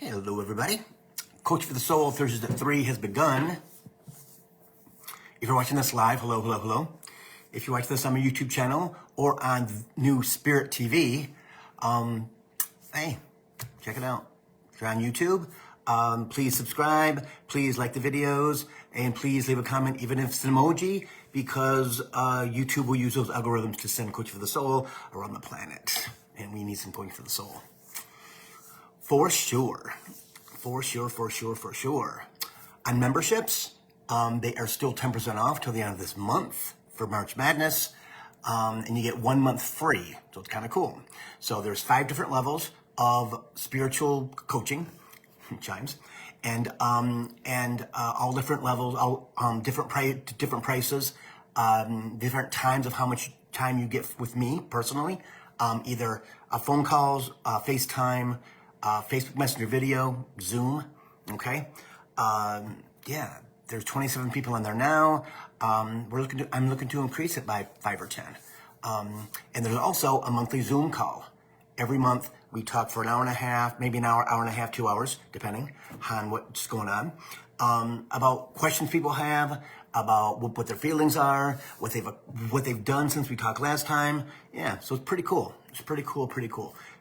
Hello, everybody. Coach for the Soul, Thursdays at 3 has begun. If you're watching this live, hello, hello, hello. If you watch this on my YouTube channel or on new Spirit TV, hey, check it out. If you're on YouTube, please subscribe, please like the videos, and please leave a comment, even if it's an emoji, because YouTube will use those algorithms to send Coach for the Soul around the planet. And we need some Coach for the Soul. For sure. On memberships, they are still 10% off till the end of this month for March Madness. And you get 1 month free. So it's kind of cool. So there's 5 different levels of spiritual coaching, chimes, and all different levels, all different prices, different times of how much time you get with me personally, either phone calls, FaceTime, Facebook Messenger video, Zoom, okay? Yeah, there's 27 people in there now. I'm looking to increase it by 5 or 10. And there's also a monthly Zoom call. Every month we talk for an hour and a half, maybe an hour, hour and a half, 2 hours, depending on what's going on, about questions people have, about what their feelings are, what they've done since we talked last time. Yeah, so it's pretty cool. It's pretty cool.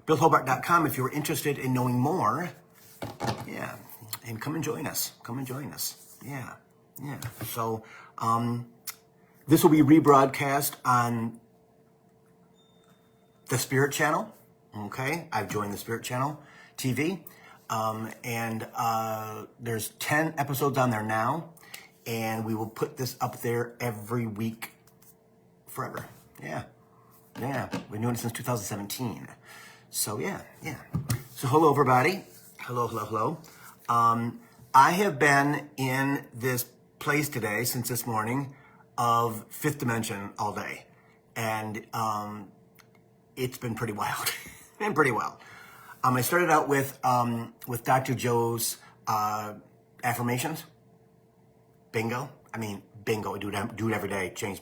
billhobart.com if you're interested in knowing more. Yeah, and come and join us. Yeah. So this will be rebroadcast on the Spirit Channel. Okay, I've joined the Spirit Channel TV, and there's 10 episodes on there now, and we will put this up there every week forever. Yeah, we've been doing it since 2017. So yeah. So hello, everybody. Hello. I have been in this place today since this morning of fifth dimension all day, and it's been pretty wild. I started out with Dr. Joe's affirmations. Bingo. I do it every day. Changed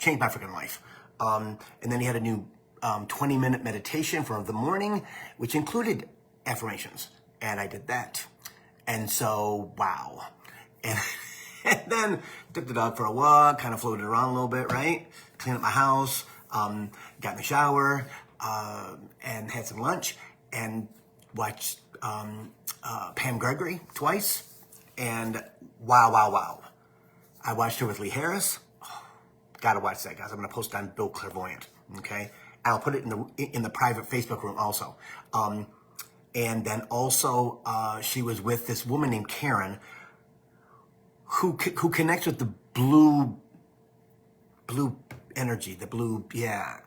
my freaking life. And then he had a new 20-minute meditation for the morning, which included affirmations, and I did that. And so, wow. And then took the dog for a walk, kind of floated around a little bit, right? Cleaned up my house, got in the shower, and had some lunch, and watched Pam Gregory twice. And wow. I watched her with Lee Harris. Oh, gotta watch that, guys. I'm gonna post on Clairvoyant, okay? And I'll put it in the private Facebook room also. And then also, she was with this woman named Karen, who connects with the blue energy, the blue, yeah.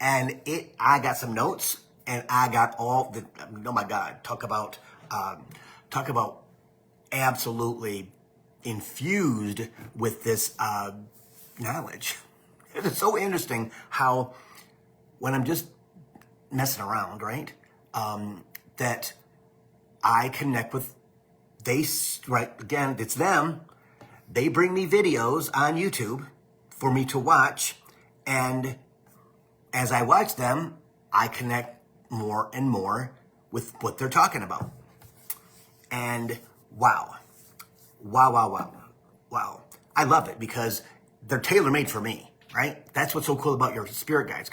And I got some notes, and I got all the, oh my God, talk about absolutely infused with this knowledge. It's so interesting how when I'm just messing around, right, that I connect with, again, it's them. They bring me videos on YouTube for me to watch, and as I watch them, I connect more and more with what they're talking about. And wow. I love it because they're tailor-made for me, right? That's what's so cool about your spirit guides,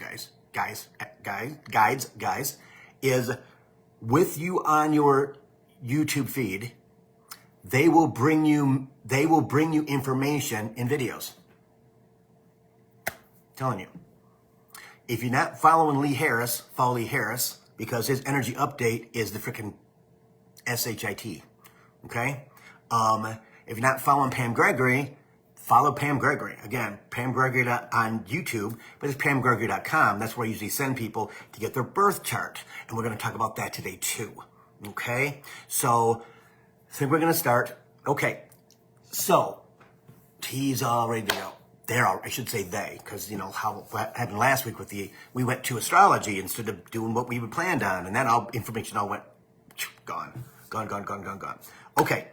is with you on your YouTube feed, they will bring you information in videos. I'm telling you. If you're not following Lee Harris, follow Lee Harris, because his energy update is the freaking SHIT. Okay? If you're not following Pam Gregory, follow Pam Gregory. Again, Pam Gregory on YouTube, but it's pamgregory.com. That's where I usually send people to get their birth chart. And we're going to talk about that today too. Okay? So, I think we're going to start. Okay. So, he's all ready to go. I should say they, because what happened last week we went to astrology instead of doing what we had planned on, and that information all went gone. Okay.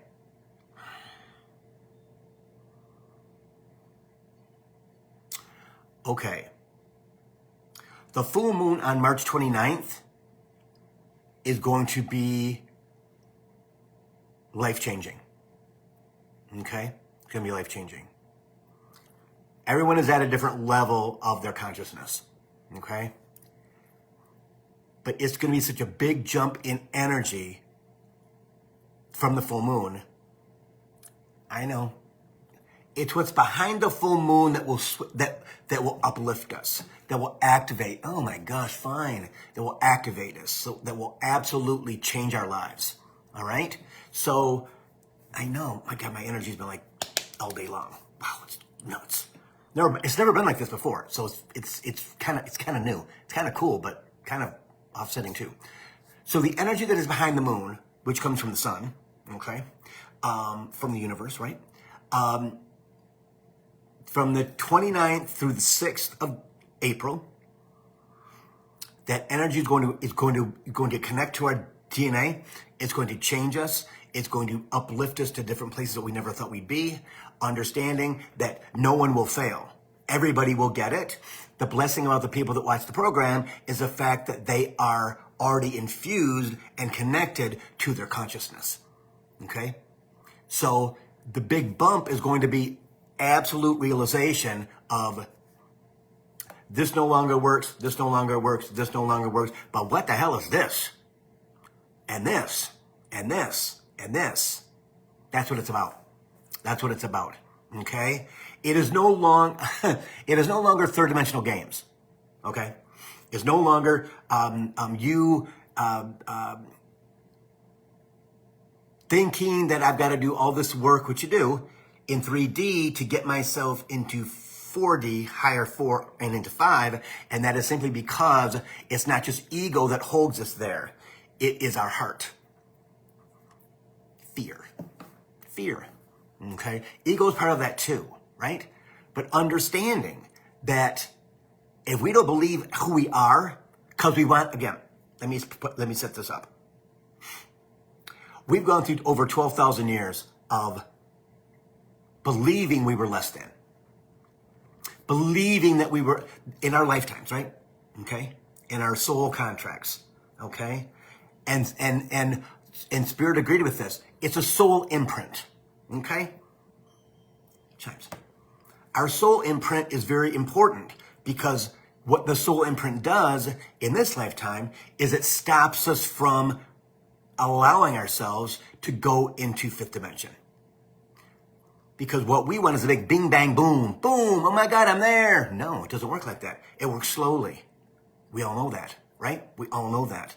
The full moon on March 29th is going to be life-changing. Okay? It's going to be life-changing. Everyone is at a different level of their consciousness. Okay? But it's going to be such a big jump in energy from the full moon. I know. It's what's behind the full moon that will that will uplift us, that will activate. Oh my gosh, fine. That will activate us, so that will absolutely change our lives. All right. So I know. My God, my energy's been like all day long. Wow, it's nuts. It's never been like this before. So it's kind of new. It's kind of cool, but kind of offsetting too. So the energy that is behind the moon, which comes from the sun, okay, from the universe, right? From the 29th through the 6th of April, that energy is going to connect to our DNA. It's going to change us. It's going to uplift us to different places that we never thought we'd be. Understanding that no one will fail. Everybody will get it. The blessing about the people that watch the program is the fact that they are already infused and connected to their consciousness. Okay? So the big bump is going to be absolute realization of this no longer works, this no longer works, this no longer works, but what the hell is this? And this, and this, and this. That's what it's about. That's what it's about. Okay? It is no longer third-dimensional games. Okay? It's no longer thinking that I've got to do all this work, which you do, in 3D to get myself into 4D, higher 4 and into 5. And that is simply because it's not just ego that holds us there. It is our heart. Fear. Okay? Ego is part of that too, right? But understanding that if we don't believe who we are, because we want, again, let me set this up. We've gone through over 12,000 years of believing we were less than. Believing that we were, in our lifetimes, right? Okay? In our soul contracts. Okay? And Spirit agreed with this. It's a soul imprint. Okay? Chimes. Our soul imprint is very important because what the soul imprint does in this lifetime is it stops us from allowing ourselves to go into fifth dimension. Because what we want is a big bing, bang, boom, boom. Oh my God, I'm there. No, it doesn't work like that. It works slowly. We all know that, right? We all know that.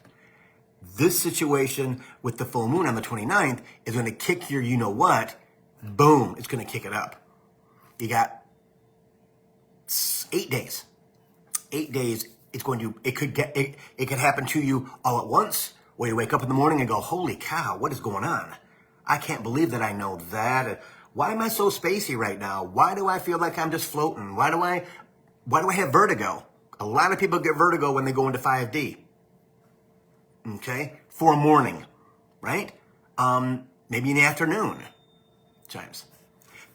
This situation with the full moon on the 29th is going to kick your you know what. Boom. It's going to kick it up. You got 8 days. 8 days. It could happen to you all at once, where you wake up in the morning and go, holy cow, what is going on? I can't believe that I know that. Why am I so spacey right now? Why do I feel like I'm just floating? Why do I have vertigo? A lot of people get vertigo when they go into 5D. Okay? For a morning, right? Maybe in the afternoon. Times.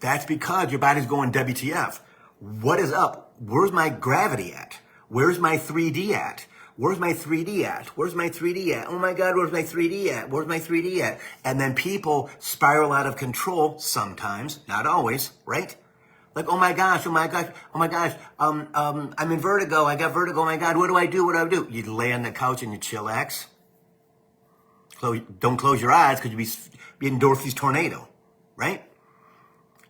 That's because your body's going WTF. What is up? Where's my gravity at? Where's my 3D at? Where's my 3D at? Where's my 3D at? Oh my God, where's my 3D at? Where's my 3D at? And then people spiral out of control sometimes, not always, right? Like, oh my gosh, I'm in vertigo, I got vertigo, oh my God, what do I do? You lay on the couch and you chillax. Don't close your eyes because you'd be in Dorothy's tornado, right?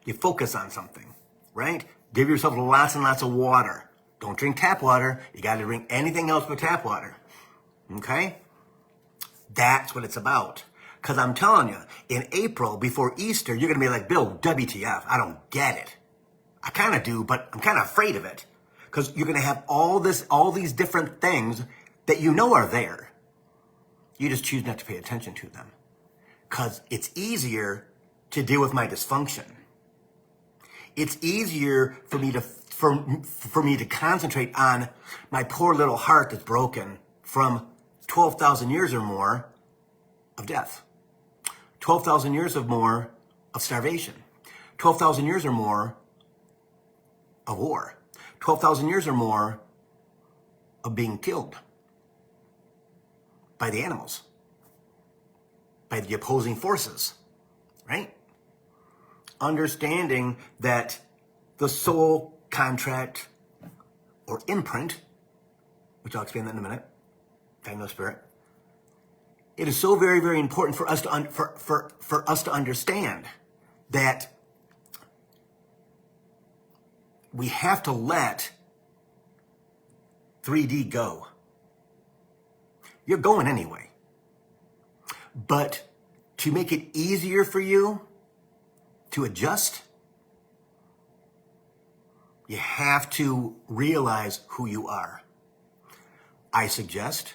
You focus on something, right? Give yourself lots and lots of water. Don't drink tap water. You got to drink anything else but tap water. Okay? That's what it's about. Because I'm telling you, in April, before Easter, you're going to be like, Bill, WTF, I don't get it. I kind of do, but I'm kind of afraid of it. Because you're going to have all these different things that you know are there. You just choose not to pay attention to them. Because it's easier to deal with my dysfunction. It's easier for me to concentrate on my poor little heart that's broken from 12,000 years or more of death. 12,000 years or more of starvation. 12,000 years or more of war. 12,000 years or more of being killed by the animals, by the opposing forces. right? Understanding that the soul contract or imprint, which I'll explain that in a minute, Family of Spirit, it is so very, very important for us to for us to understand that we have to let 3D go. You're going anyway. But to make it easier for you to adjust, you have to realize who you are. I suggest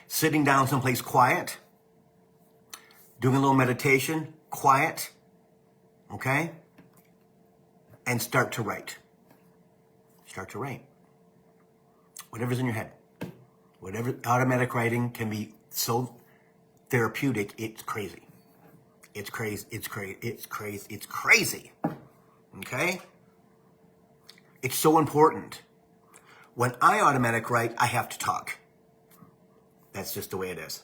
sitting down someplace quiet, doing a little meditation, quiet, okay? And start to write. Start to write. Whatever's in your head. Whatever, automatic writing can be so therapeutic, it's crazy. It's crazy, it's crazy, it's crazy, it's crazy. Okay? It's so important. When I automatic write, I have to talk. That's just the way it is.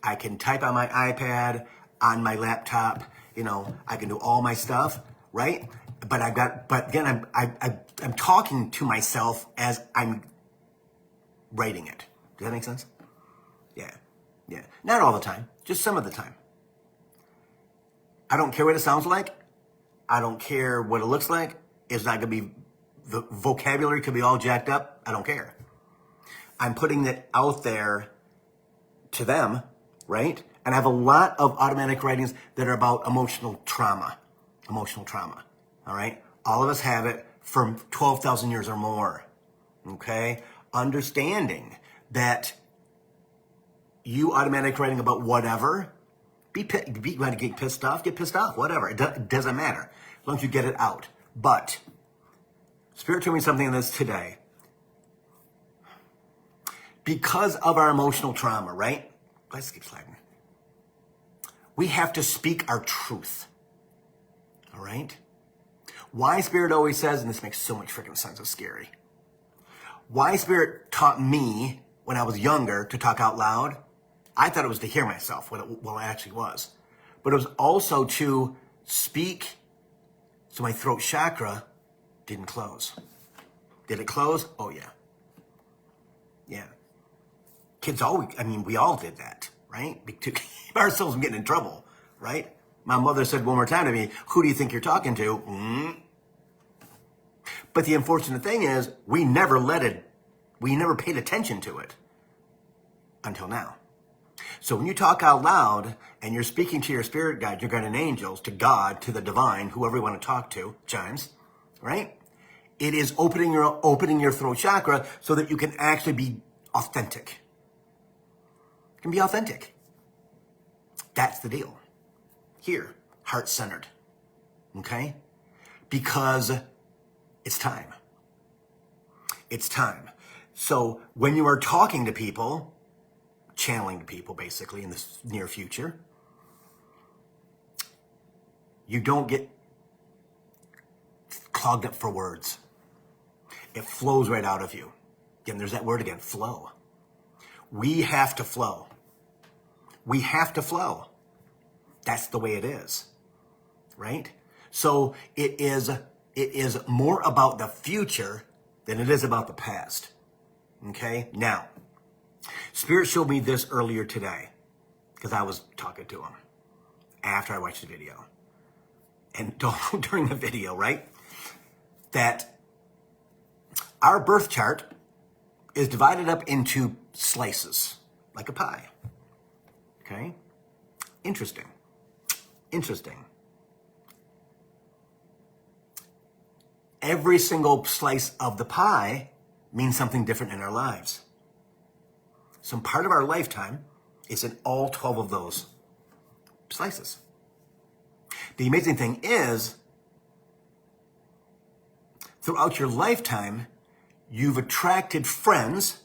I can type on my iPad, on my laptop, you know, I can do all my stuff, right? But again, I'm talking to myself as I'm writing it. Does that make sense? Yeah. Not all the time, just some of the time. I don't care what it sounds like. I don't care what it looks like. It's not going to be, the vocabulary could be all jacked up. I don't care. I'm putting it out there to them, right? And I have a lot of automatic writings that are about emotional trauma, all right? All of us have it from 12,000 years or more, okay? Understanding that you automatic writing about whatever, you want to get pissed off, whatever. It doesn't matter, as long as you get it out. But Spirit told me something in this today. Because of our emotional trauma, right? Let's keep sliding. We have to speak our truth. All right? Why Spirit always says, and this makes so much freaking sense, it's scary. Why Spirit taught me when I was younger to talk out loud, I thought it was to hear myself, what it actually was. But it was also to speak so my throat chakra didn't close. Did it close? Oh, yeah. Yeah. Kids always, we all did that, right? To keep ourselves from getting in trouble, right? My mother said one more time to me, who do you think you're talking to? But the unfortunate thing is, we never paid attention to it until now. So when you talk out loud and you're speaking to your spirit guide, your guardian angels, to God, to the divine, whoever you want to talk to, chimes, right? It is opening your throat chakra so that you can actually be authentic. You can be authentic. That's the deal. Here, heart-centered, okay? Because it's time. It's time. So when you are talking to people, channeling to people basically in the near future, you don't get clogged up for words. It flows right out of you. Again, there's that word again, flow. We have to flow. We have to flow. That's the way it is, right? So it is more about the future than it is about the past, okay? Now, Spirit showed me this earlier today because I was talking to him after I watched the video. And during the video, right? That our birth chart is divided up into slices, like a pie, okay? Interesting. Every single slice of the pie means something different in our lives. Some part of our lifetime is in all 12 of those slices. The amazing thing is, throughout your lifetime, you've attracted friends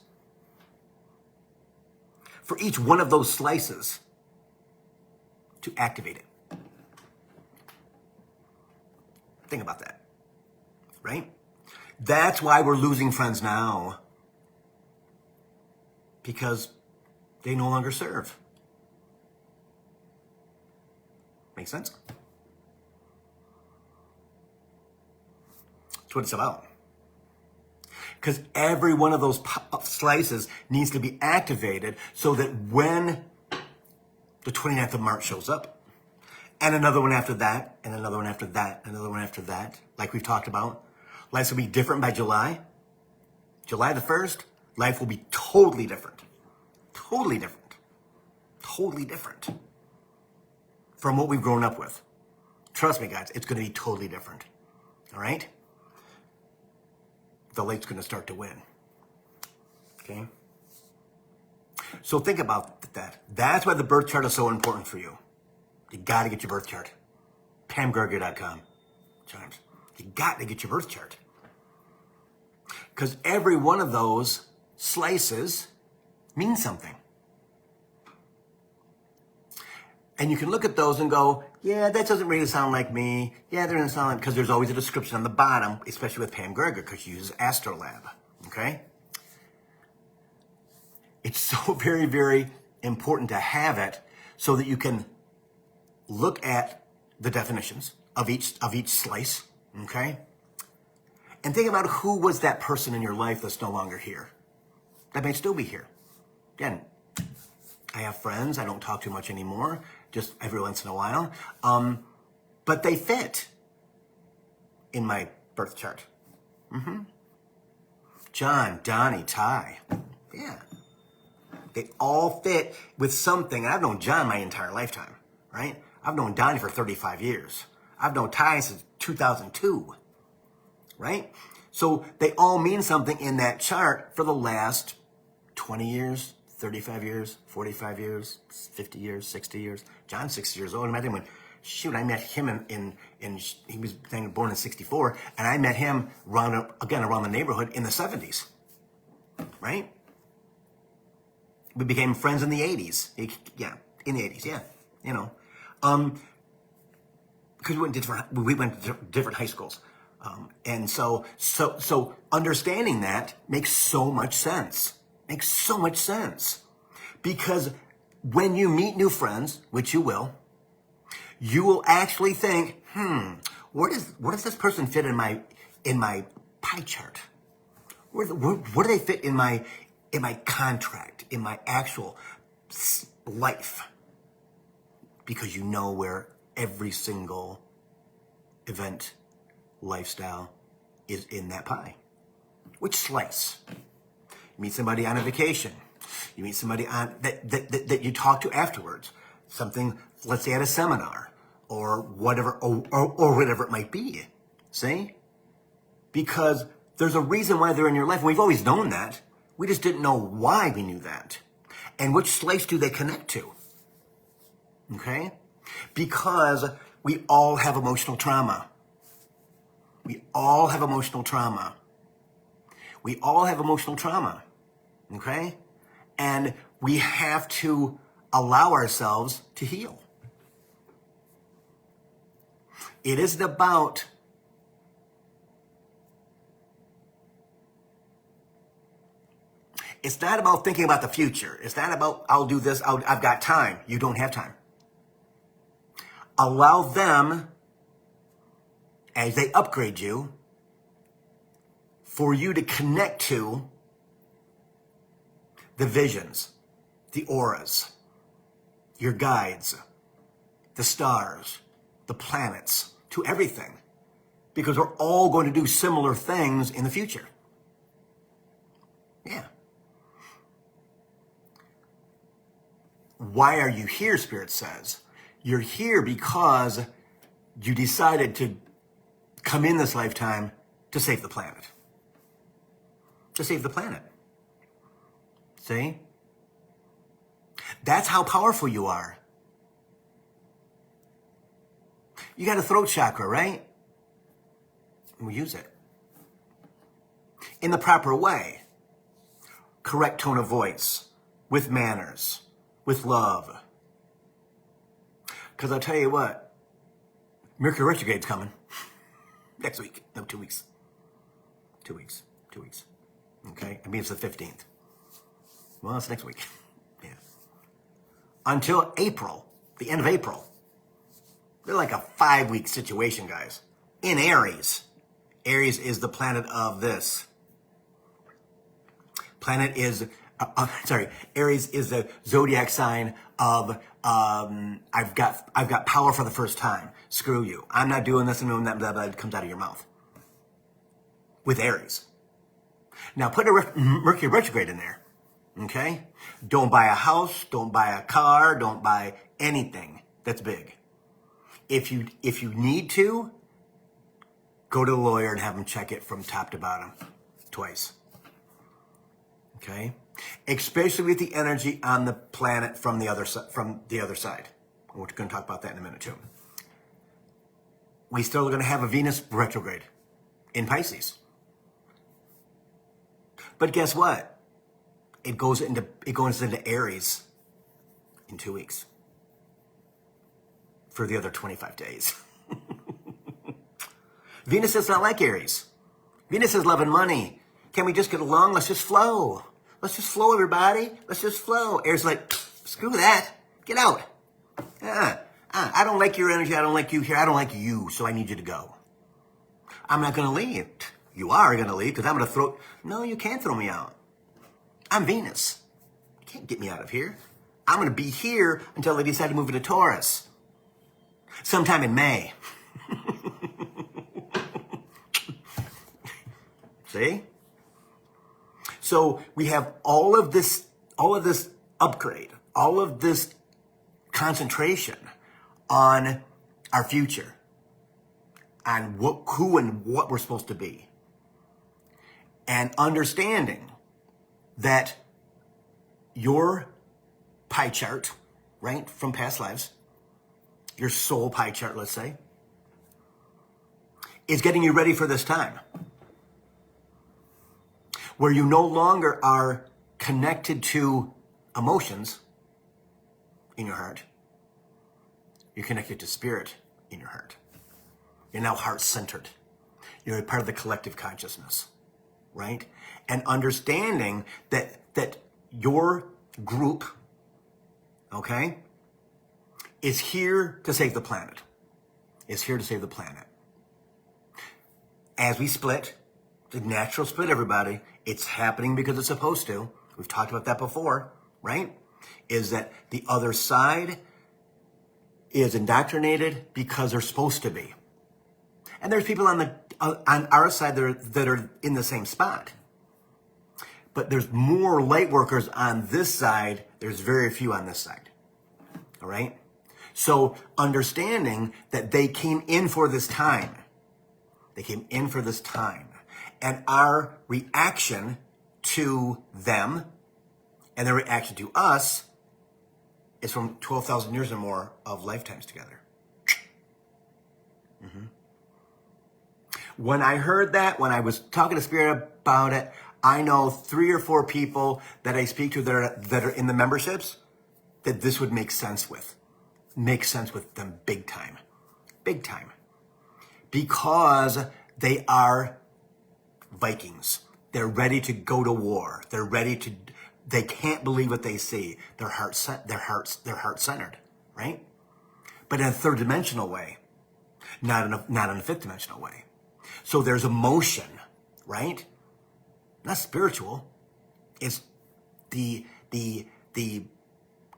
for each one of those slices to activate it. Think about that, right? That's why we're losing friends now. Because they no longer serve. Make sense? That's what it's about. Because every one of those slices needs to be activated so that when the 29th of March shows up, and another one after that, and another one after that, and another one after that, like we've talked about, life will be different by July. July the 1st, life will be totally different. Totally different. Totally different from what we've grown up with. Trust me, guys, it's going to be totally different. All right? The light's going to start to win. Okay? So think about that. That's why the birth chart is so important for you. You got to get your birth chart. PamGarger.com. Chimes. You got to get your birth chart. Because every one of those slices means something. And you can look at those and go, yeah, that doesn't really sound like me. Yeah, that doesn't sound like, because there's always a description on the bottom, especially with Pam Gerger, because she uses Astrolab, okay? It's so very, very important to have it so that you can look at the definitions of each slice, okay? And think about who was that person in your life that's no longer here. That may still be here. Again, I have friends. I don't talk too much anymore, just every once in a while. But they fit in my birth chart. John, Donnie, Ty. Yeah. They all fit with something. And I've known John my entire lifetime, right? I've known Donnie for 35 years. I've known Ty since 2002, right? So they all mean something in that chart for the last 20 years, 35 years, 45 years, 50 years, 60 years. John's 60 years old. I met him when, I met him he was born in 64, and I met him around the neighborhood in the 70s, right? We became friends in the 80s. Yeah, in the 80s, yeah, you know. Because we went to different high schools. And so understanding that makes so much sense. Makes so much sense. Because when you meet new friends, which you will actually think, where does this person fit in my pie chart? Where do they fit in my contract, in my actual life? Because you know where every single event, lifestyle is in that pie. Which slice? You meet somebody on a vacation. You meet somebody on that you talk to afterwards. Something, let's say at a seminar or whatever, or whatever it might be. See? Because there's a reason why they're in your life. We've always known that. We just didn't know why we knew that. And which slice do they connect to? Okay? Because we all have emotional trauma. We all have emotional trauma. We all have emotional trauma. Okay? And we have to allow ourselves to heal. It isn't about it's not about thinking about the future. It's not about, I'll do this, I've got time. You don't have time. Allow them, as they upgrade you, for you to connect to the visions, the auras, your guides, the stars, the planets, to everything. Because we're all going to do similar things in the future. Yeah. Why are you here, Spirit says? You're here because you decided to come in this lifetime to save the planet. To save the planet. See? That's how powerful you are. You got a throat chakra, right? We use it. In the proper way. Correct tone of voice. With manners. With love. Because I'll tell you what. Mercury Retrograde's coming. Next week. No, 2 weeks. 2 weeks. 2 weeks. Okay? I mean, it's the 15th. Well, it's next week. Yeah. Until April. The end of April. They're like a 5-week situation, guys. In Aries. Aries is the planet of this. Aries is the zodiac sign of I've got power for the first time. Screw you. I'm not doing this and doing that, blah, blah, blah, it comes out of your mouth. With Aries. Now put a Mercury Retrograde in there. Okay? Don't buy a house, don't buy a car, don't buy anything that's big. If you need to, go to the lawyer and have them check it from top to bottom twice. Okay? Especially with the energy on the planet from the other side. We're going to talk about that in a minute too. We still are going to have a Venus retrograde in Pisces. But guess what? It goes into Aries in 2 weeks. For the other 25 days. Venus is not like Aries. Venus is love and money. Can we just get along? Let's just flow. Let's just flow, everybody. Let's just flow. Aries is like, screw that. Get out. I don't like your energy. I don't like you here. I don't like you, so I need you to go. I'm not going to leave. You are going to leave because I'm going to throw... No, you can't throw me out. I'm Venus. You can't get me out of here. I'm going to be here until they decide to move into Taurus. Sometime in May. See? So we have all of this upgrade, all of this concentration on our future, on who and what we're supposed to be. And understanding that your pie chart, right, from past lives, your soul pie chart, let's say, is getting you ready for this time. Where you no longer are connected to emotions in your heart. You're connected to spirit in your heart. You're now heart-centered. You're a part of the collective consciousness, right? And understanding that your group, okay, is here to save the planet. Is here to save the planet. As we split, the natural split, everybody, it's happening because it's supposed to. We've talked about that before, right? Is that the other side is indoctrinated because they're supposed to be. And there's people on our side that are in the same spot. But there's more light workers on this side. There's very few on this side. All right? So understanding that they came in for this time. They came in for this time. And our reaction to them and their reaction to us is from 12,000 years or more of lifetimes together. Mm-hmm. When I heard that, when I was talking to Spirit about it, I know 3 or 4 people that I speak to that are in the memberships that this would make sense with. Make sense with them big time. Big time. Because they are Vikings. They're ready to go to war. They can't believe what they see. They're heart-centered, right? But in a third dimensional way, not in a fifth dimensional way. So there's emotion, right? Not spiritual. It's the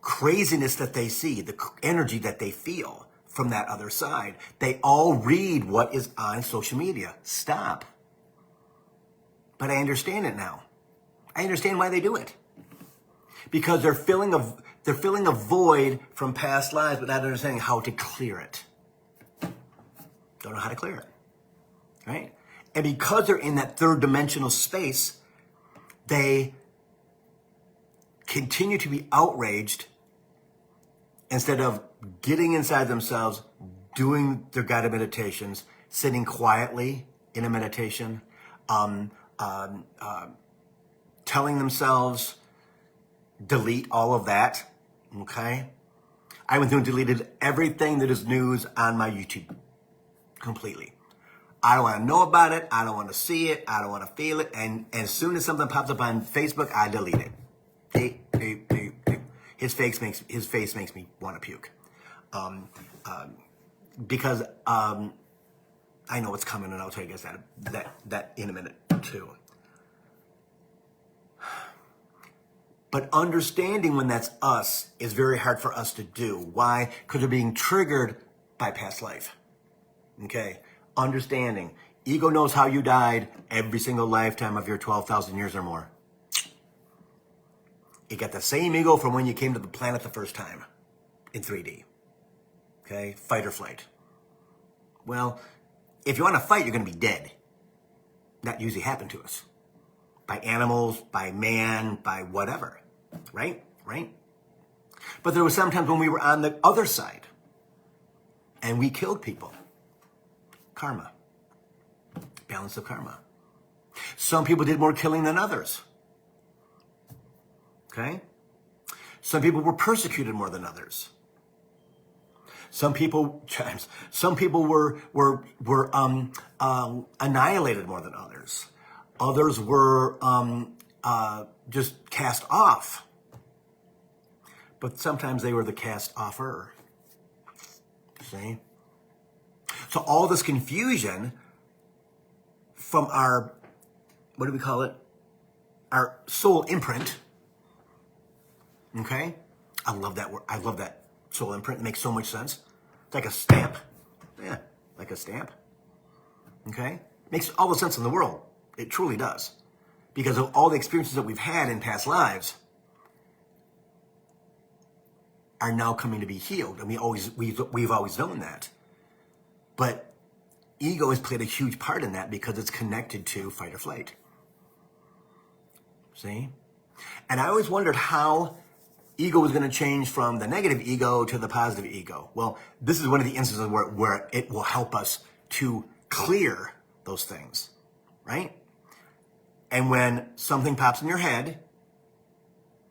craziness that they see, the energy that they feel from that other side. They all read what is on social media. Stop. But I understand it now. I understand why they do it. Because they're filling a void from past lives, but not understanding how to clear it. Don't know how to clear it. Right? And because they're in that third dimensional space, they continue to be outraged instead of getting inside themselves, doing their guided meditations, sitting quietly in a meditation, telling themselves, delete all of that, okay? I went through and deleted everything that is news on my YouTube completely. I don't want to know about it. I don't want to see it. I don't want to feel it. And as soon as something pops up on Facebook, I delete it. Beep, beep, beep, beep. His face makes me want to puke. because I know what's coming, and I'll tell you guys that in a minute too. But understanding when that's us is very hard for us to do. Why? Because we're being triggered by past life. Okay? Understanding. Ego knows how you died every single lifetime of your 12,000 years or more. You got the same ego from when you came to the planet the first time in 3D. Okay? Fight or flight. Well, if you want to fight, you're going to be dead. That usually happened to us. By animals, by man, by whatever. Right? Right? But there were some times when we were on the other side and we killed people. Karma. Balance of karma. Some people did more killing than others. Okay? Some people were persecuted more than others. Some people were annihilated more than others. Others were just cast off. But sometimes they were the cast offer. See? So all this confusion from our, what do we call it? Our soul imprint. Okay? I love that word. I love that soul imprint. It makes so much sense. It's like a stamp. Yeah, like a stamp. Okay? Makes all the sense in the world. It truly does. Because of all the experiences that we've had in past lives are now coming to be healed. And we've always known that. But ego has played a huge part in that because it's connected to fight or flight. See? And I always wondered how ego was going to change from the negative ego to the positive ego. Well, this is one of the instances where it will help us to clear those things, right? And when something pops in your head,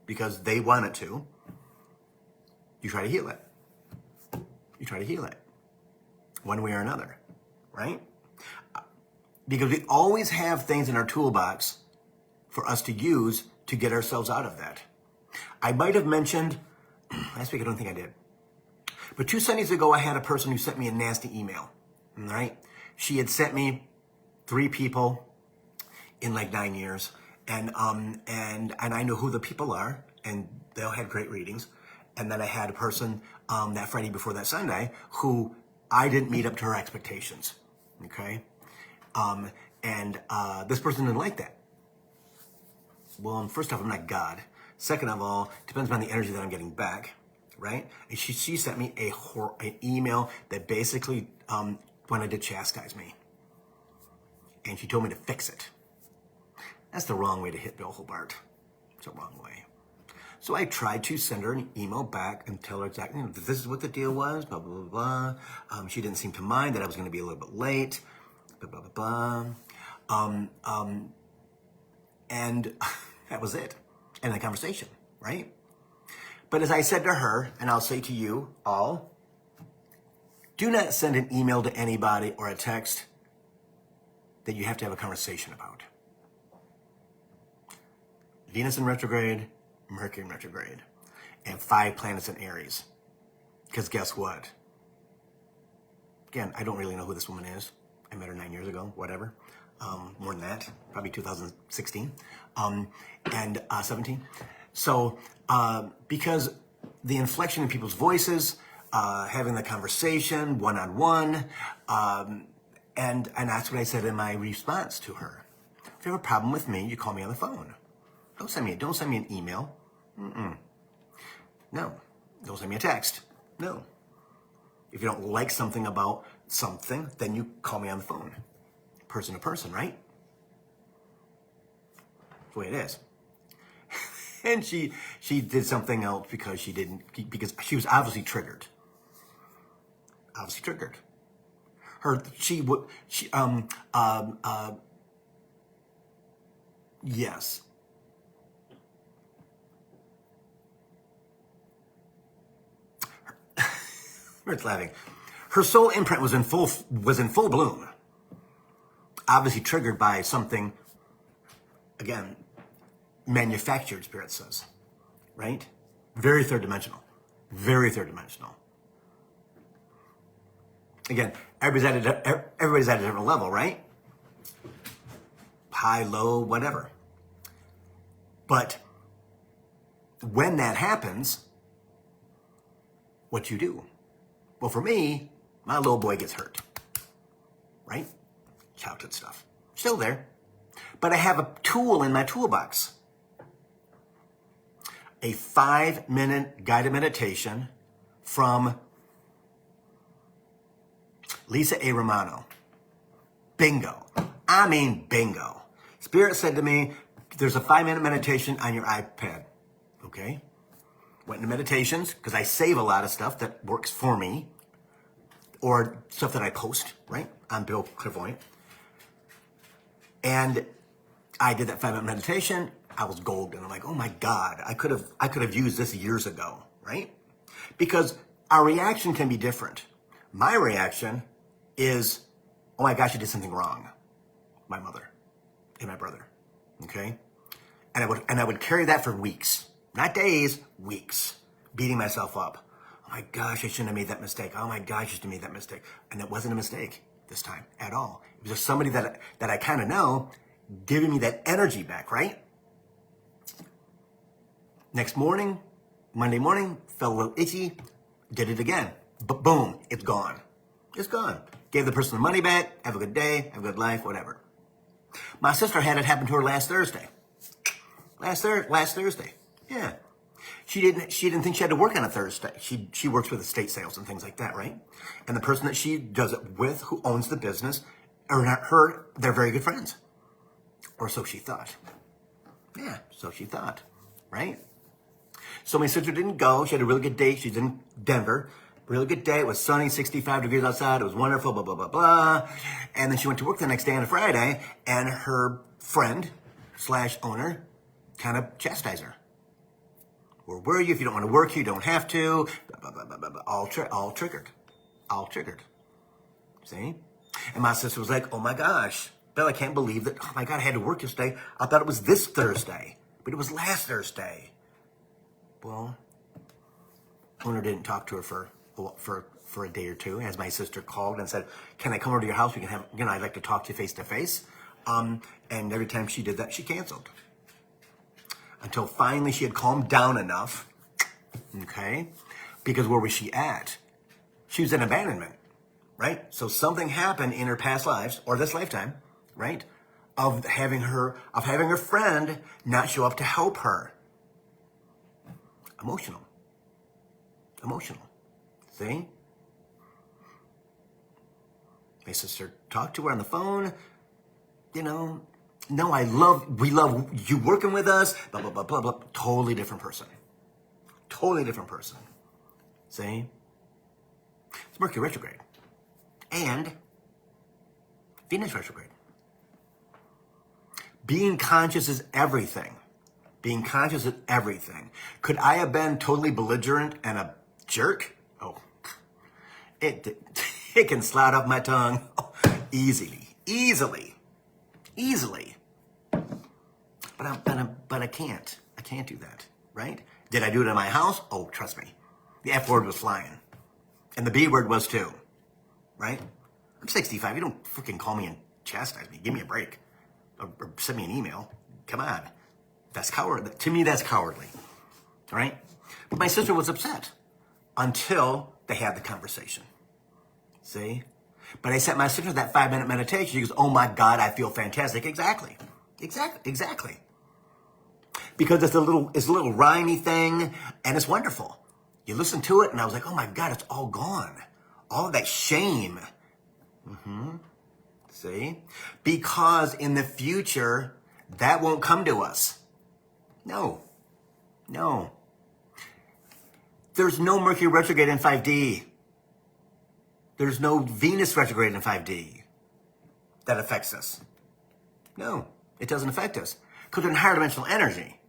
because they want it to, you try to heal it. You try to heal it. One way or another, right? Because we always have things in our toolbox for us to use to get ourselves out of that. I might have mentioned, last week I don't think I did, but 2 Sundays ago I had a person who sent me a nasty email, right? She had sent me 3 people in like 9 years, and I know who the people are, and they all had great readings. And then I had a person that Friday before that Sunday who I didn't meet up to her expectations, okay? This person didn't like that. Well, first off, I'm not God. Second of all, it depends on the energy that I'm getting back, right? And she sent me an email that basically wanted to chastise me. And she told me to fix it. That's the wrong way to hit Bill Hobart. It's the wrong way. So I tried to send her an email back and tell her exactly, that this is what the deal was, blah, blah, blah, blah. She didn't seem to mind that I was going to be a little bit late, blah, blah, blah, blah. And that was it. End the conversation, right? But as I said to her, and I'll say to you all, do not send an email to anybody or a text that you have to have a conversation about. Venus in retrograde, Mercury in retrograde, and 5 planets in Aries. Because guess what? Again, I don't really know who this woman is. I met her 9 years ago, whatever. More than that, probably 2016 and 17. So, because the inflection in people's voices, having the conversation one-on-one, and that's what I said in my response to her. If you have a problem with me, you call me on the phone. Don't send me an email. No. Don't send me a text. No. If you don't like something about something, then you call me on the phone. Person to person, right? That's the way it is. And she did something else because because she was obviously triggered. Obviously triggered. Yes. It's laughing. Her soul imprint was in full bloom. Obviously triggered by something, again, manufactured, Spirit says, right? Very third dimensional. Very third dimensional. Again, everybody's at a different level, right? High, low, whatever. But when that happens, what you do? Well, for me, my little boy gets hurt, right? Childhood stuff. Still there. But I have a tool in my toolbox. A 5-minute guided meditation from Lisa A. Romano. Bingo. I mean bingo. Spirit said to me, there's a 5-minute meditation on your iPad. Okay? Went into meditations because I save a lot of stuff that works for me or stuff that I post, right? On Bill Clairvoyant. And I did that 5-minute meditation. I was golden. I'm like, oh my God, I could have used this years ago, right? Because our reaction can be different. My reaction is, oh my gosh, I did something wrong. My mother and my brother, okay? And I would carry that for weeks, not days, weeks, beating myself up. Oh my gosh, I shouldn't have made that mistake. Oh my gosh, I shouldn't have made that mistake. And it wasn't a mistake this time at all. It was just somebody that I kind of know giving me that energy back, right? Next morning, Monday morning, felt a little itchy, did it again. But boom, it's gone. It's gone. Gave the person the money back, have a good day, have a good life, whatever. My sister had it happen to her last Thursday. Last Thursday. Yeah. She didn't think she had to work on a Thursday. She works with estate sales and things like that, right? And the person that she does it with, who owns the business, or not her, they're very good friends. Or so she thought. Yeah, so she thought, right? So my sister didn't go. She had a really good day. She's in Denver. Really good day. It was sunny, 65 degrees outside. It was wonderful, blah, blah, blah, blah. And then she went to work the next day on a Friday, and her friend / owner kind of chastised her. Where were you? If you don't want to work, you don't have to. Blah, blah, blah, blah, blah. All triggered. All triggered. See? And my sister was like, oh my gosh, Bill, I can't believe that. Oh my God, I had to work yesterday. I thought it was this Thursday, but it was last Thursday. Well, owner didn't talk to her for a day or two, as my sister called and said, can I come over to your house? We can have, I'd like to talk to you face to face. And every time she did that, she canceled. Until finally she had calmed down enough, okay? Because where was she at? She was in abandonment, right? So something happened in her past lives, or this lifetime, right? Of having her friend not show up to help her. Emotional. See? My sister talked to her on the phone. No, we love you working with us, blah, blah, blah, blah, blah. Totally different person. See? It's Mercury Retrograde. And Venus Retrograde. Being conscious is everything. Could I have been totally belligerent and a jerk? Oh, it can slide off my tongue easily. But I can't. I can't do that, right? Did I do it in my house? Oh, trust me. The F word was flying. And the B word was too, right? I'm 65. You don't freaking call me and chastise me. Give me a break. Or send me an email. Come on. That's cowardly. To me, that's cowardly. All right? But my sister was upset until they had the conversation. See? But I sent my sister that 5-minute meditation. She goes, oh my God, I feel fantastic. Exactly. Because it's a little rhymey thing, and it's wonderful. You listen to it, and I was like, oh my God, it's all gone. All of that shame. See? Because in the future, that won't come to us. No. There's no Mercury retrograde in 5D. There's no Venus retrograde in 5D that affects us. No, it doesn't affect us because we're in higher dimensional energy.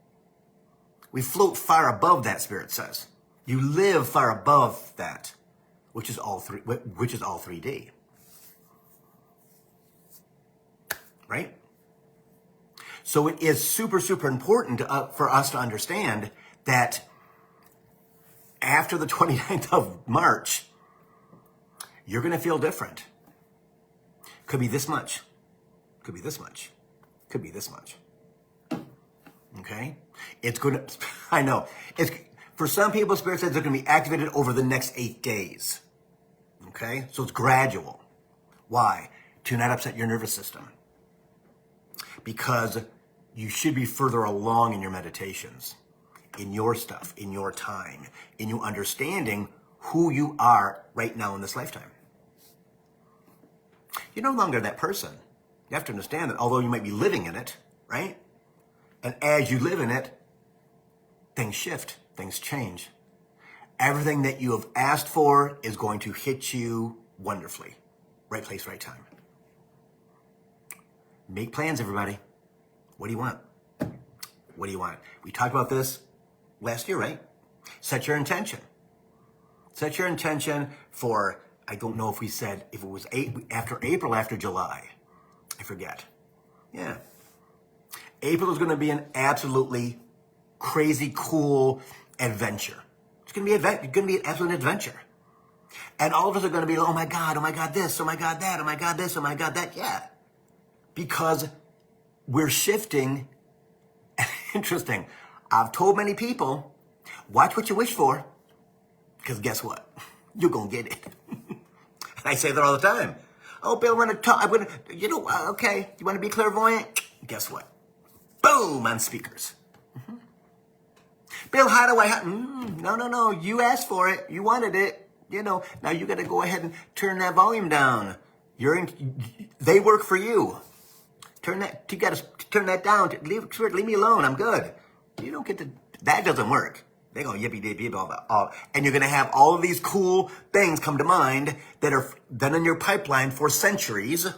We float far above that, Spirit says. You live far above that, which is all 3D. Right? So it is super, super important for us to understand that after the 29th of March, you're going to feel different. Could be this much. Could be this much. Could be this much. Okay? It's going to, I know. For some people, Spirit says they're going to be activated over the next 8 days. Okay? So it's gradual. Why? To not upset your nervous system. Because you should be further along in your meditations, in your stuff, in your time, in you understanding who you are right now in this lifetime. You're no longer that person. You have to understand that although you might be living in it, right? And as you live in it, things shift, things change. Everything that you have asked for is going to hit you wonderfully. Right place, right time. Make plans, everybody. What do you want? What do you want? We talked about this last year, right? Set your intention. Set your intention for, I don't know if we said, if it was after April, after July. I forget. Yeah. April is going to be an absolutely crazy, cool adventure. It's going to be an absolute adventure. And all of us are going to be, oh my God, this, oh my God, that, oh my God, this, oh my God, that. Yeah. Because we're shifting. Interesting. I've told many people, watch what you wish for, because guess what? You're going to get it. And I say that all the time. Oh, Bill, okay, you want to be clairvoyant? Guess what? Boom, on speakers. Mm-hmm. Bill, how do I, no, you asked for it. You wanted it. Now you got to go ahead and turn that volume down. They work for you. You got to turn that down. Leave me alone. I'm good. You don't get to, that doesn't work. They go yippee-dee-dee, all. And you're going to have all of these cool things come to mind that are then in your pipeline for centuries,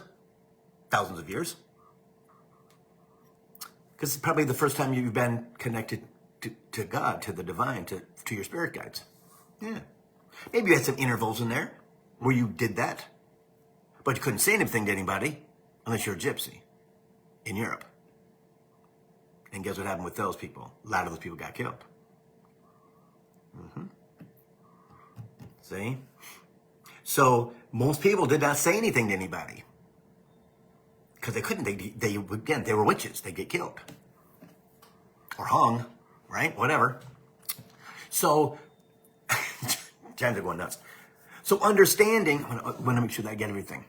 thousands of years. Because it's probably the first time you've been connected to God, to the divine, to your spirit guides. Yeah. Maybe you had some intervals in there where you did that, but you couldn't say anything to anybody unless you're a gypsy in Europe. And guess what happened with those people? A lot of those people got killed. Mm-hmm. See? So most people did not say anything to anybody because they couldn't. They were witches. They get killed or hung, right? Whatever. So, times are going nuts. So understanding. I want to make sure that I get everything.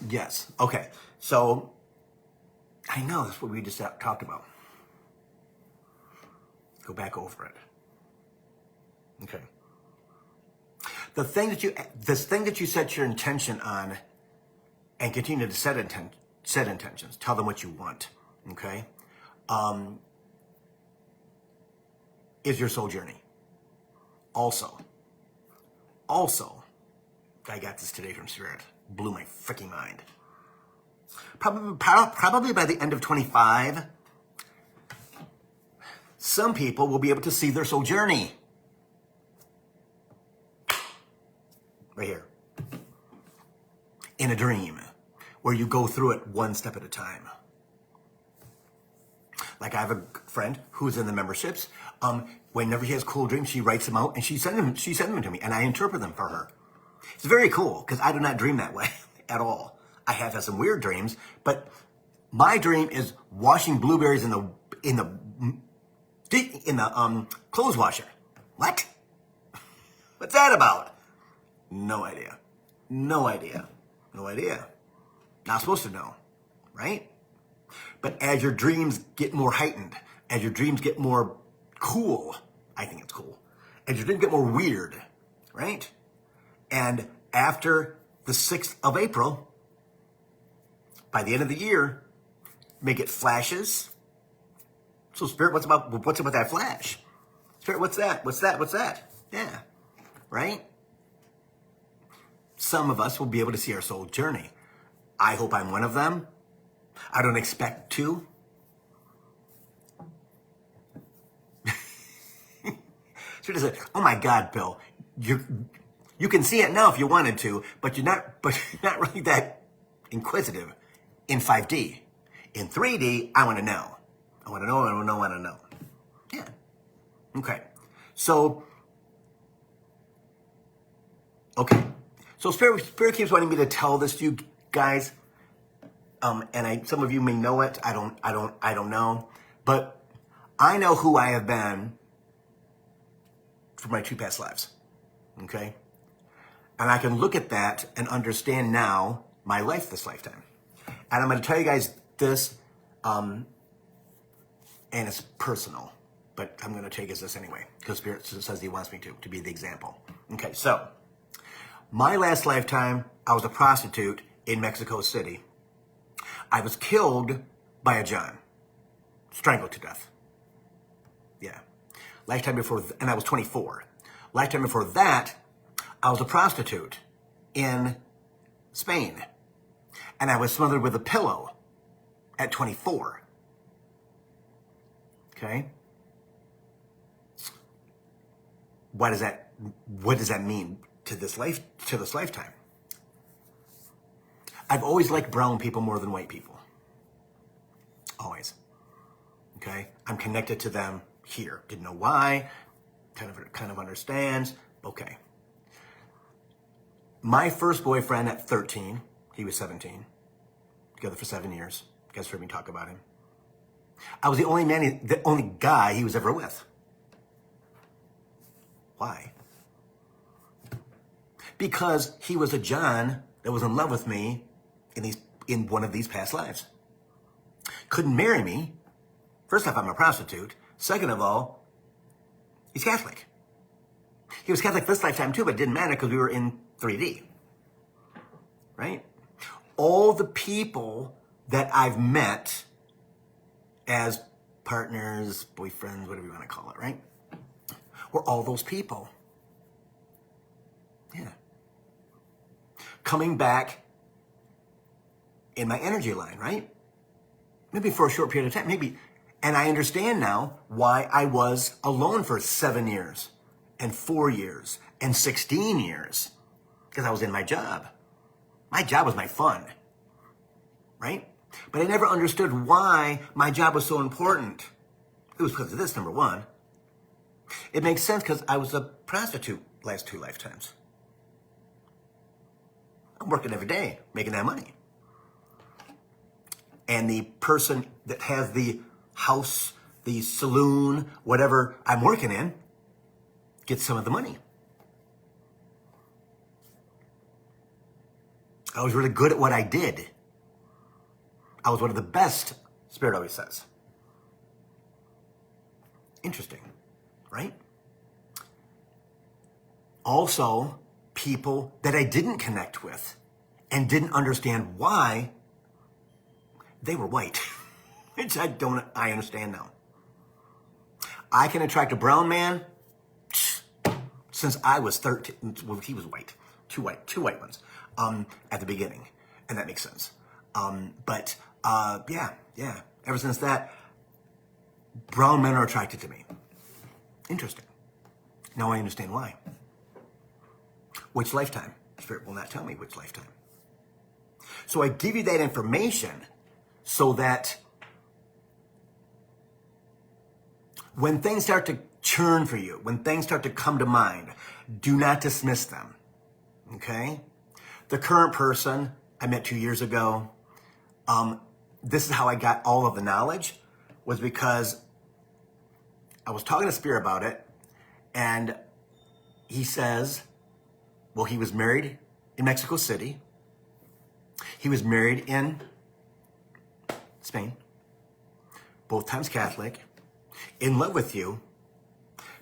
Yes. Okay. So I know that's what we just talked about. Go back over it. Okay. This thing that you set your intention on and continue to set intentions. Tell them what you want. Okay. Is your soul journey. Also, I got this today from Spirit. Blew my freaking mind. Probably by the end of 25, some people will be able to see their soul journey. Right here. In a dream, where you go through it one step at a time. Like I have a friend who's in the memberships. Whenever she has cool dreams, she writes them out and she sends them to me, and I interpret them for her. It's very cool because I do not dream that way at all. I have had some weird dreams, but my dream is washing blueberries in the clothes washer. What? What's that about? No idea. Not supposed to know, right? But as your dreams get more heightened, as your dreams get more cool, I think it's cool. As your dreams get more weird, right? And after the 6th of April, by the end of the year, may get flashes. So Spirit, what's about that flash? Spirit, what's that? Yeah, right? Some of us will be able to see our soul journey. I hope I'm one of them. I don't expect to. Spirit said, "Oh my God, Bill, you can see it now if you wanted to, but you're not really that inquisitive in 5D. In 3D, I want to know. I want to know. Yeah. Okay. So Okay. So Spirit keeps wanting me to tell this to you guys. And some of you may know it. I don't know. But I know who I have been for my 2 past lives. Okay? And I can look at that and understand now my life this lifetime. And I'm going to tell you guys this, and it's personal, but I'm going to take it as this anyway, because Spirit says he wants me to be the example. Okay, so my last lifetime, I was a prostitute in Mexico City. I was killed by a John, strangled to death. Yeah. Lifetime before, and I was 24. Lifetime before that, I was a prostitute in Spain. And I was smothered with a pillow at 24. Okay? What does that mean to this lifetime? I've always liked brown people more than white people. Always. Okay? I'm connected to them here. Didn't know why. Kind of understands. Okay. My first boyfriend at 13, he was 17. Together for 7 years. You guys heard me talk about him. I was the only guy he was ever with. Why? Because he was a John that was in love with me in one of these past lives. Couldn't marry me. First off, I'm a prostitute. Second of all, he's Catholic. He was Catholic this lifetime too, but it didn't matter because we were in 3D. Right? All the people that I've met as partners, boyfriends, whatever you want to call it, right? Were all those people. Yeah. Coming back in my energy line, right? Maybe for a short period of time, maybe. And I understand now why I was alone for 7 years and 4 years and 16 years. Because I was in my job. My job was my fun, right? But I never understood why my job was so important. It was because of this, number one. It makes sense because I was a prostitute last 2 lifetimes. I'm working every day, making that money. And the person that has the house, the saloon, whatever I'm working in, gets some of the money. I was really good at what I did. I was one of the best, Spirit always says. Interesting, right? Also, people that I didn't connect with and didn't understand why they were white, which I understand now. I can attract a brown man since I was 13. Well, he was white, two white ones at the beginning, and that makes sense. Yeah. Ever since that, brown men are attracted to me. Interesting. Now I understand why. Which lifetime? Spirit will not tell me which lifetime. So I give you that information so that when things start to churn for you, when things start to come to mind, do not dismiss them. Okay? The current person I met 2 years ago, this is how I got all of the knowledge, was because I was talking to Spirit about it, and he says, well, he was married in Mexico City. He was married in Spain, both times Catholic, in love with you,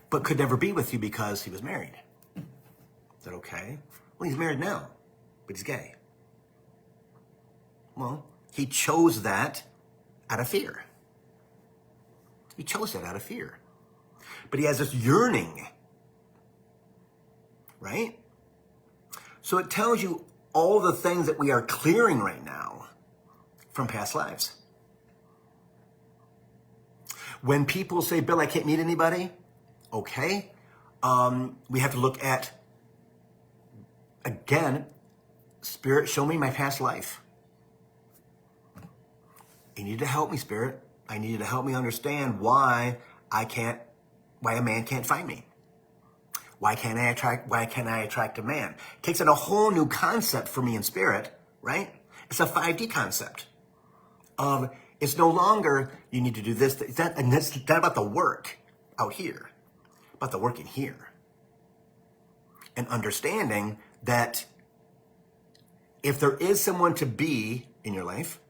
but could never be with you because he was married. I said, okay. Well, he's married now, but he's gay. Well, he chose that out of fear. He chose that out of fear. But he has this yearning, right? So it tells you all the things that we are clearing right now from past lives. When people say, Bill, I can't meet anybody, okay. We have to look at, again, Spirit, show me my past life. You need to help me, Spirit. I need you to help me understand why a man can't find me. Why can't I attract a man? It takes on a whole new concept for me in spirit, right? It's a 5D concept of it's no longer you need to do this. And it's not about the work out here, about the work in here. And understanding that if there is someone to be in your life,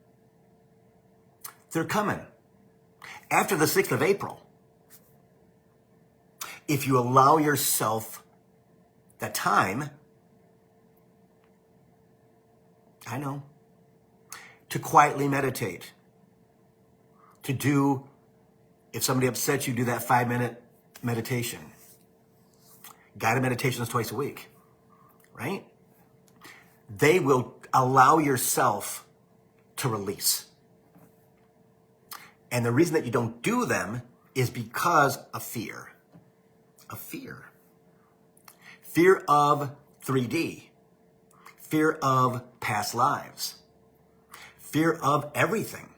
they're coming. After the 6th of April, if you allow yourself that time, I know, to quietly meditate, to do, if somebody upsets you, do that 5-minute meditation. Guided meditations twice a week, right? They will allow yourself to release. And the reason that you don't do them is because of fear. Of fear. Fear of 3D. Fear of past lives. Fear of everything.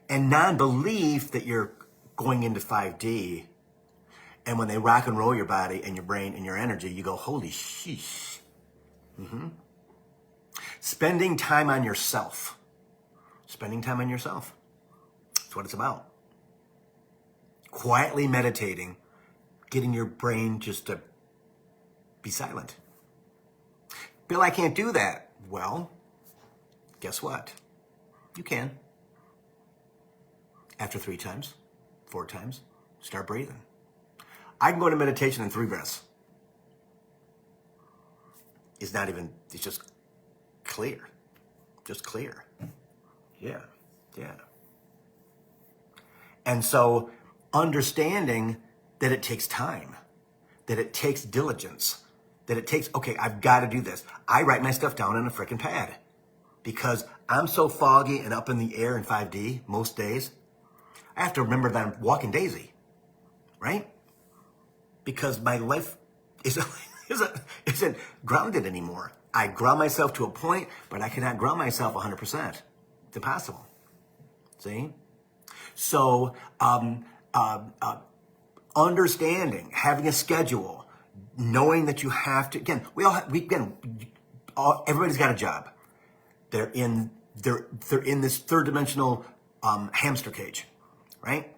And non-belief that you're going into 5D, and when they rock and roll your body and your brain and your energy, you go, holy sheesh. Spending time on yourself. Spending time on yourself. That's what it's about. Quietly meditating, getting your brain just to be silent. Bill, I can't do that. Well, guess what? You can. After 3 times, 4 times, start breathing. I can go into meditation in 3 breaths. It's just clear. Just clear. Yeah. And so understanding that it takes time, that it takes diligence, that it takes, okay, I've got to do this. I write my stuff down on a freaking pad because I'm so foggy and up in the air in 5D most days. I have to remember that I'm walking daisy, right? Because my life isn't grounded anymore. I ground myself to a point, but I cannot ground myself 100%. It's impossible. See? So, understanding, having a schedule, knowing that you have to, again, everybody's got a job. They're in this 3rd dimensional hamster cage, right?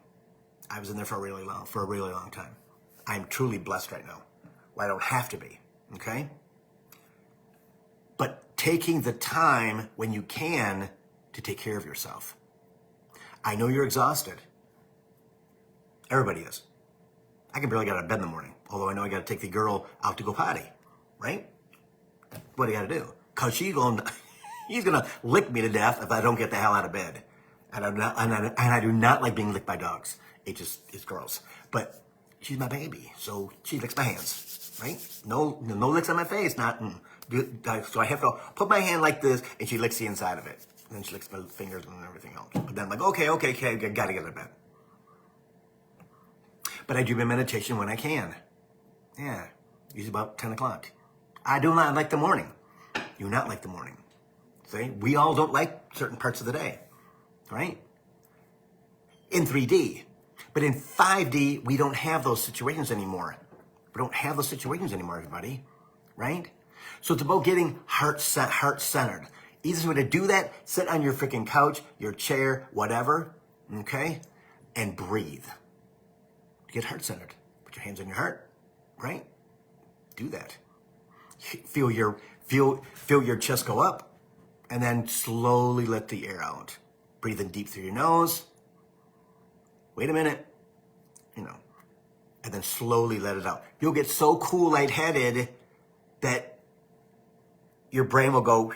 I was in there for a really long time. I'm truly blessed right now. Well, I don't have to be, okay? But taking the time when you can to take care of yourself. I know you're exhausted. Everybody is. I can barely get out of bed in the morning, although I know I got to take the girl out to go potty, right? What do you got to do? Because he's going to lick me to death if I don't get the hell out of bed. And I do not like being licked by dogs. It's gross. But she's my baby, so she licks my hands, right? No licks on my face, so I have to put my hand like this, and she licks the inside of it. And then she licks my fingers and everything else. But then I'm like, okay, I gotta get out of bed. But I do my meditation when I can. Yeah, usually about 10 o'clock. I do not like the morning. Do not like the morning. See, we all don't like certain parts of the day, right? In 3D. But in 5D, we don't have those situations anymore. We don't have those situations anymore, everybody, right? So it's about getting heart-centered. Easiest way to do that, sit on your freaking couch, your chair, whatever, okay? And breathe. Get heart-centered. Put your hands on your heart, right? Do that. Feel your chest go up, and then slowly let the air out. Breathe in deep through your nose. Wait a minute, and then slowly let it out. You'll get so cool, lightheaded, that your brain will go.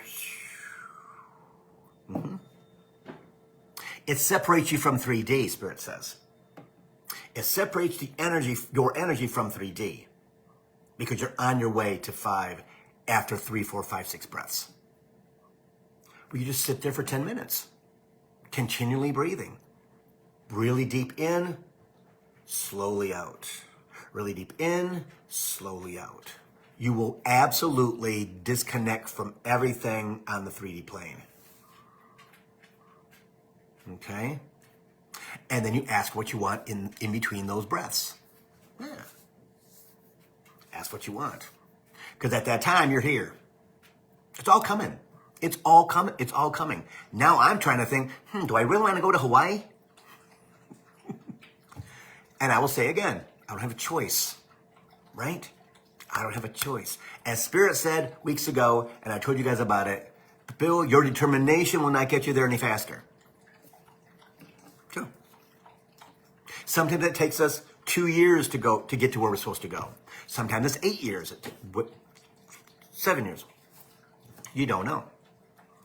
It separates you from 3D, Spirit says. It separates your energy from 3D, because you're on your way to 5 after 3, 4, 5, 6 breaths. But you just sit there for 10 minutes, continually breathing. Really deep in, slowly out. Really deep in, slowly out. You will absolutely disconnect from everything on the 3D plane. Okay? And then you ask what you want in between those breaths. Yeah. Ask what you want. Because at that time, you're here. It's all coming. It's all coming. It's all coming. Now I'm trying to think, do I really want to go to Hawaii? And I will say again, I don't have a choice, right? I don't have a choice. As Spirit said weeks ago, and I told you guys about it, Bill, your determination will not get you there any faster. True. Sometimes it takes us 2 years to get to where we're supposed to go. Sometimes it's 8 years, 7 years. You don't know,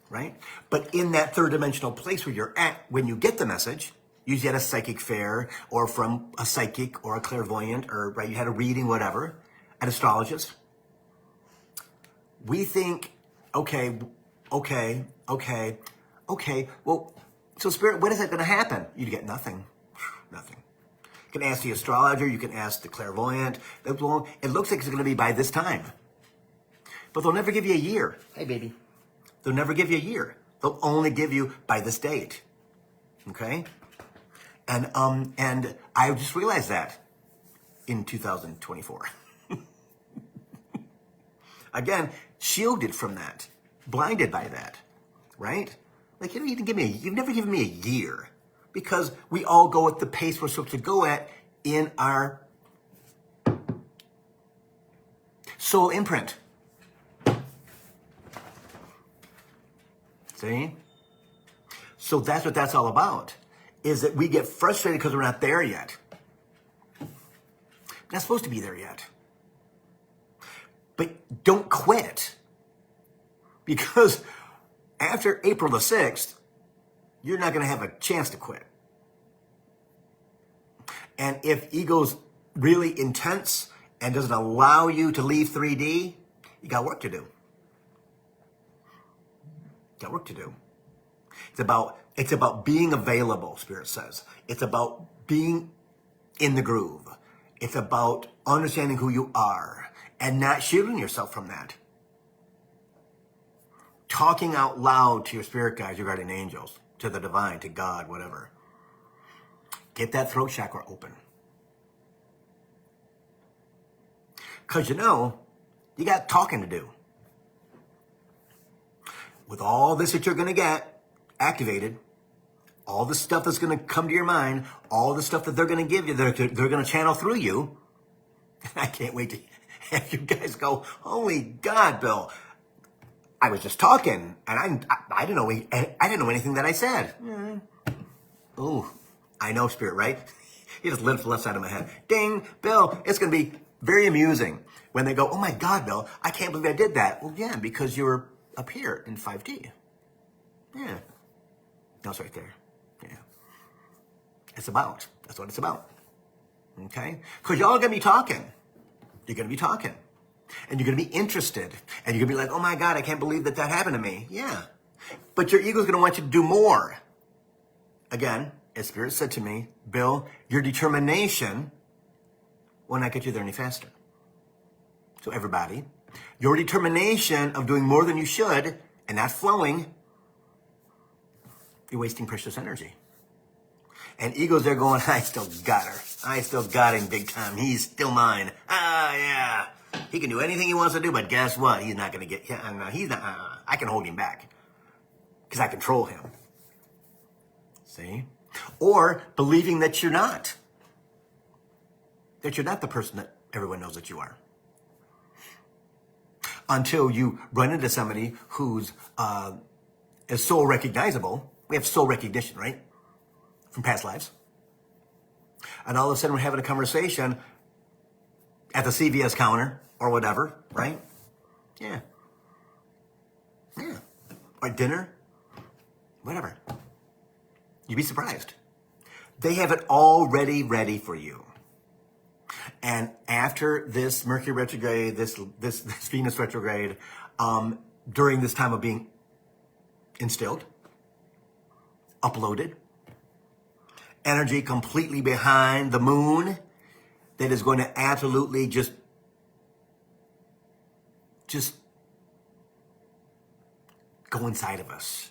right? But in that third dimensional place where you're at, when you get the message, usually at a psychic fair or from a psychic or a clairvoyant or right, you had a reading, whatever, an astrologist, we think, okay, well, so Spirit, when is that going to happen? You get nothing, nothing. You can ask the astrologer, you can ask the clairvoyant. It looks like it's going to be by this time. But they'll never give you a year. Hey, baby. They'll never give you a year. They'll only give you by this date. Okay? And I just realized that in 2024. Again, shielded from that, blinded by that, right? Like you've never given me a year because we all go at the pace we're supposed to go at in our soul imprint. See? So that's what that's all about, is that we get frustrated because we're not there yet. We're not supposed to be there yet. But don't quit. Because after April the 6th, you're not going to have a chance to quit. And if ego's really intense and doesn't allow you to leave 3D, you got work to do. Got work to do. It's about being available, Spirit says. It's about being in the groove. It's about understanding who you are and not shielding yourself from that. Talking out loud to your spirit guides, your guardian angels, to the divine, to God, whatever. Get that throat chakra open. Because you got talking to do. With all this that you're going to get activated, all the stuff that's going to come to your mind, all the stuff that they're going to give you, they're going to channel through you. I can't wait to have you guys go, holy God, Bill, I was just talking, and I didn't know anything that I said. Ooh, I know, Spirit, right? He just lit up the left side of my head. Ding, Bill, it's going to be very amusing when they go, oh my God, Bill, I can't believe I did that. Well, yeah, because you're up here in 5D. Yeah. No, it's right there. Yeah. That's what it's about. Okay? Because y'all are going to be talking. You're going to be talking. And you're going to be interested. And you're going to be like, oh my God, I can't believe that happened to me. Yeah. But your ego's going to want you to do more. Again, as Spirit said to me, Bill, your determination will not get you there any faster. So everybody, your determination of doing more than you should and not flowing, you're wasting precious energy. And ego's there going, I still got her. I still got him big time. He's still mine. Ah, yeah. He can do anything he wants to do, but guess what? He's not going to get, he's not, I can hold him back because I control him. See? Or believing that you're not the person that everyone knows that you are. Until you run into somebody who's is soul recognizable. We have soul recognition, right? From past lives. And all of a sudden we're having a conversation at the CVS counter or whatever, right? Yeah. Yeah. Or dinner. Whatever. You'd be surprised. They have it already ready for you. And after this Mercury retrograde, this Venus retrograde, during this time of being instilled, uploaded, energy completely behind the moon that is going to absolutely just go inside of us.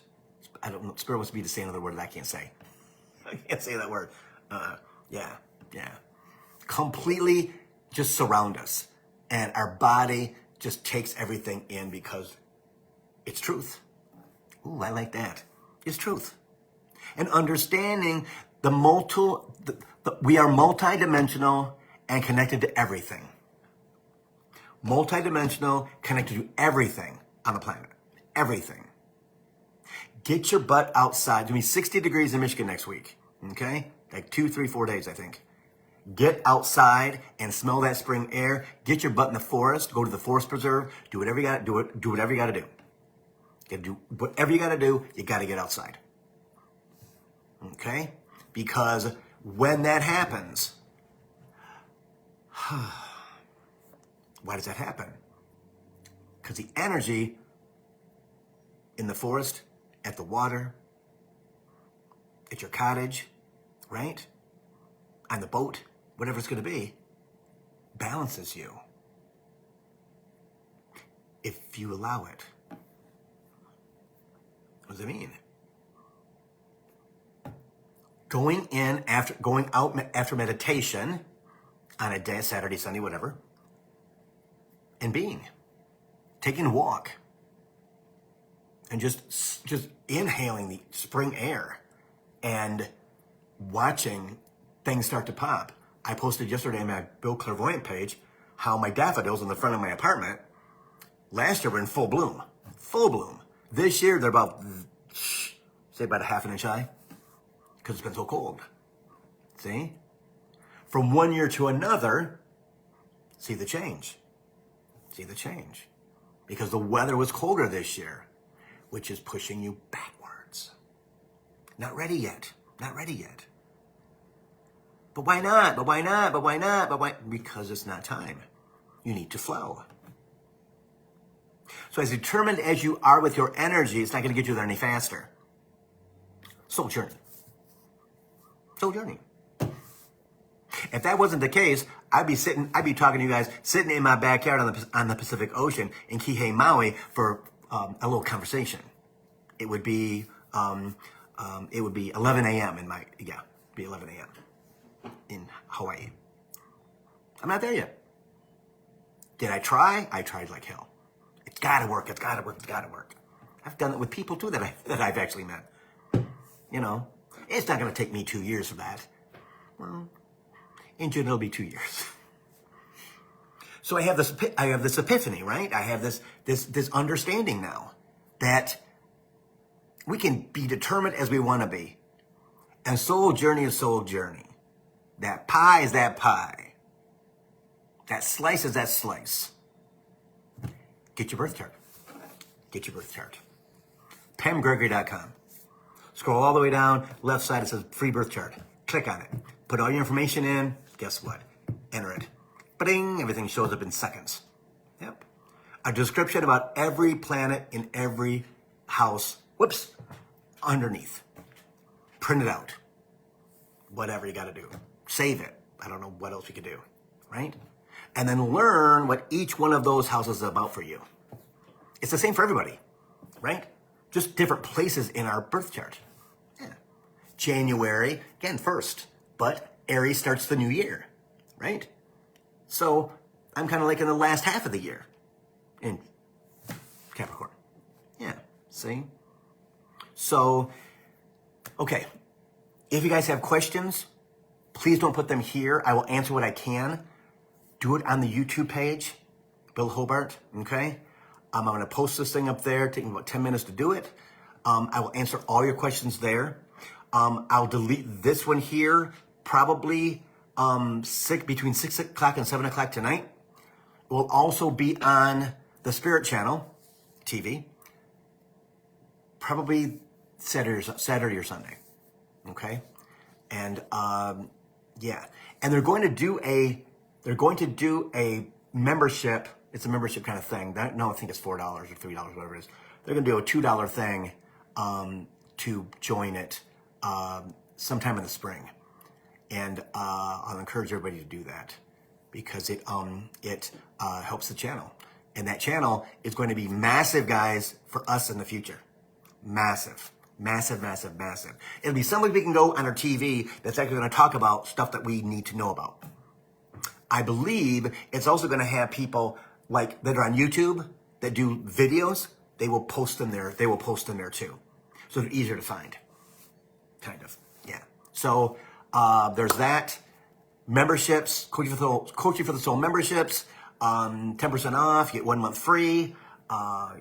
I don't know. Spirit wants me to say another word that I can't say. I can't say that word. Yeah. Completely just surround us And our body just takes everything in because it's truth. Ooh, I like that. It's truth. And understanding we are multidimensional and connected to everything. Multidimensional, connected to everything on the planet. Everything. Get your butt outside. It's going to be 60 degrees in Michigan next week. Okay? Like 2, 3, 4 days, I think. Get outside and smell that spring air. Get your butt in the forest. Go to the forest preserve. Do whatever you got to do. Do whatever you got to do. Do whatever you got to do. You got to get outside. Okay? Because when that happens, why does that happen? Because the energy in the forest, at the water, at your cottage, right? On the boat, whatever it's going to be, balances you. If you allow it. What does it mean? Going out after meditation on a day, Saturday, Sunday, whatever, and taking a walk, and just inhaling the spring air and watching things start to pop. I posted yesterday on my Bill Clairvoyant page how my daffodils in the front of my apartment last year were in full bloom. Full bloom. This year they're about a half an inch high because it's been so cold. See? From one year to another, see the change. See the change. Because the weather was colder this year, which is pushing you backwards. Not ready yet. Not ready yet. But why not? But why not? But why not? But why? Because it's not time. You need to flow. So as determined as you are with your energy, it's not going to get you there any faster. Soul journey. Soul journey. If that wasn't the case, I'd be talking to you guys sitting in my backyard on the Pacific Ocean in Kihei, Maui for a little conversation. It would be 11 a.m. Be 11 a.m. in Hawaii. I'm not there yet. Did I try? I tried like hell. It's gotta work. It's gotta work. It's gotta work. I've done it with people too that I've actually met. You know, it's not gonna take me 2 years for that. Well, in June it'll be 2 years. So I have this epiphany, right? I have this understanding now that we can be determined as we want to be. And soul journey is soul journey. That pie is that pie. That slice is that slice. Get your birth chart. Get your birth chart. PamGregory.com. Scroll all the way down, left side, it says free birth chart. Click on it. Put all your information in. Guess what? Enter it. Bing, everything shows up in seconds. Yep. A description about every planet in every house. Whoops. Underneath. Print it out. Whatever you got to do. Save it. I don't know what else you could do. Right? And then learn what each one of those houses is about for you. It's the same for everybody. Right? Just different places in our birth chart. Yeah. January, again, 1st. But Aries starts the new year. Right? So I'm kind of like in the last half of the year in Capricorn. Yeah, see? So, okay. If you guys have questions, please don't put them here. I will answer what I can. Do it on the YouTube page, Bill Hobart, okay? I'm going to post this thing up there, taking about 10 minutes to do it. I will answer all your questions there. I'll delete this one here probably between 6 o'clock and 7 o'clock tonight. It will also be on the Spirit Channel TV, probably Saturday or Sunday. Okay, and yeah, and they're going to do a membership. It's a membership kind of thing. No, I think it's $4 or $3, whatever it is. They're going to do a $2 thing to join it sometime in the spring. And I'll encourage everybody to do that because it helps the channel. And that channel is going to be massive, guys, for us in the future. Massive, massive, massive, massive. It'll be something we can go on our TV that's actually going to talk about stuff that we need to know about. I believe it's also going to have people like that are on YouTube that do videos. They will post them there. They will post them there too. So they're easier to find. Kind of. Yeah. So there's that. Memberships, Coaching for the Soul memberships, 10% off, you get 1 month free.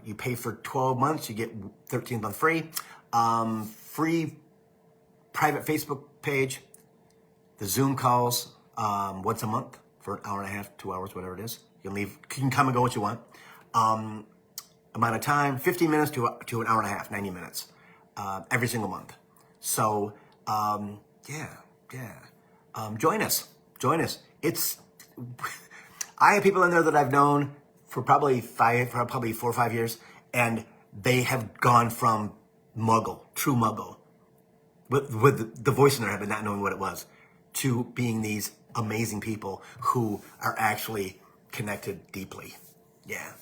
You pay for 12 months, you get 13th month free. Free private Facebook page, the Zoom calls once a month for an hour and a half, 2 hours, whatever it is. You can come and go what you want. Amount of time, 15 minutes to an hour and a half, 90 minutes, every single month. So, join us. I have people in there that I've known for probably 4 or 5 years, and they have gone from true muggle, with the voice in their head but not knowing what it was, to being these amazing people who are actually connected deeply. Yeah.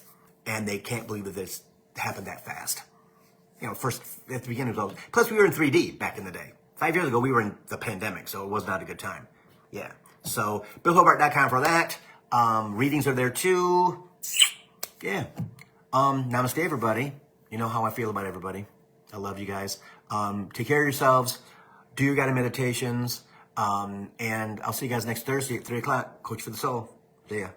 And they can't believe that this happened that fast. First, at the beginning, plus we were in 3D back in the day. 5 years ago, we were in the pandemic, so it was not a good time. Yeah. So, billhobart.com for that. Readings are there too. Yeah. Namaste, everybody. You know how I feel about everybody. I love you guys. Take care of yourselves. Do your guided meditations. And I'll see you guys next Thursday at 3 o'clock. Coach for the Soul. See ya.